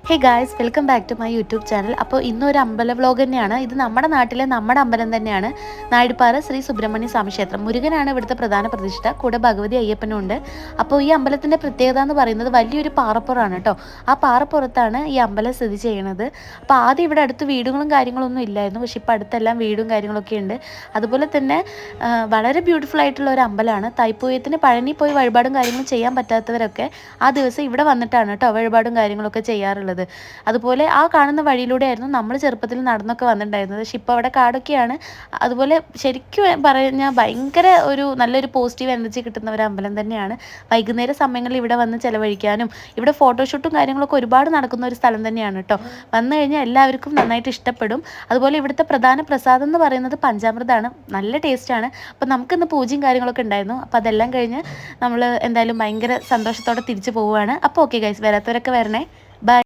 Hey guys, welcome back to my YouTube channel. അപ്പോൾ ഇന്നൊരു അമ്പല വ്ലോഗ് തന്നെയാണ്. ഇത് നമ്മുടെ നാട്ടിലെ നമ്മുടെ അമ്പലം തന്നെയാണ്. നായിടുപ്പാറ ശ്രീ സുബ്രഹ്മണ്യ സ്വാമി ക്ഷേത്രം. മുരുകനാണ് ഇവിടുത്തെ പ്രധാന പ്രതിഷ്ഠ, കൂടെ ഭഗവതി അയ്യപ്പനും ഉണ്ട്. അപ്പോൾ ഈ അമ്പലത്തിൻ്റെ പ്രത്യേകത എന്ന് പറയുന്നത് വലിയൊരു പാറപ്പുറമാണ് കേട്ടോ. ആ പാറപ്പുറത്താണ് ഈ അമ്പലം സ്ഥിതി ചെയ്യുന്നത്. അപ്പോൾ ആദ്യം ഇവിടെ അടുത്ത് വീടുകളും കാര്യങ്ങളൊന്നും ഇല്ലായിരുന്നു, പക്ഷേ ഇപ്പോൾ അടുത്തെല്ലാം വീടും കാര്യങ്ങളൊക്കെ ഉണ്ട്. അതുപോലെ തന്നെ വളരെ ബ്യൂട്ടിഫുൾ ആയിട്ടുള്ള ഒരു അമ്പലമാണ്. തൈപ്പൂയത്തിന് പഴനി പോയി വഴിപാടും കാര്യങ്ങളും ചെയ്യാൻ പറ്റാത്തവരൊക്കെ ആ ദിവസം ഇവിടെ വന്നിട്ടാണ് കേട്ടോ വഴിപാടും കാര്യങ്ങളൊക്കെ ചെയ്യാറുള്ളത്. അതുപോലെ ആ കാണുന്ന വഴിയിലൂടെയായിരുന്നു നമ്മൾ ചെറുപ്പത്തിൽ നടന്നൊക്കെ വന്നിട്ടുണ്ടായിരുന്നത്. പക്ഷെ ഇപ്പോൾ അവിടെ കാടൊക്കെയാണ്. അതുപോലെ ശരിക്കും പറഞ്ഞാൽ ഭയങ്കര നല്ലൊരു പോസിറ്റീവ് എനർജി കിട്ടുന്ന ഒരു അമ്പലം തന്നെയാണ്. വൈകുന്നേര സമയങ്ങളിൽ ഇവിടെ വന്ന് ചിലവഴിക്കാനും ഇവിടെ ഫോട്ടോഷൂട്ടും കാര്യങ്ങളൊക്കെ ഒരുപാട് നടക്കുന്ന ഒരു സ്ഥലം തന്നെയാണ് കേട്ടോ. വന്നു കഴിഞ്ഞാൽ എല്ലാവർക്കും നന്നായിട്ട് ഇഷ്ടപ്പെടും. അതുപോലെ ഇവിടുത്തെ പ്രധാന പ്രസാദം എന്ന് പറയുന്നത് പഞ്ചാമൃതമാണ്. നല്ല ടേസ്റ്റാണ്. അപ്പോൾ നമുക്കിന്ന് പൂജയും കാര്യങ്ങളൊക്കെ ഉണ്ടായിരുന്നു. അപ്പോൾ അതെല്ലാം കഴിഞ്ഞ് നമ്മൾ എന്തായാലും ഭയങ്കര സന്തോഷത്തോടെ തിരിച്ചു പോവുകയാണ്. അപ്പോൾ ഓക്കെ ഗൈസ്, വരാത്തവരൊക്കെ വരണേ.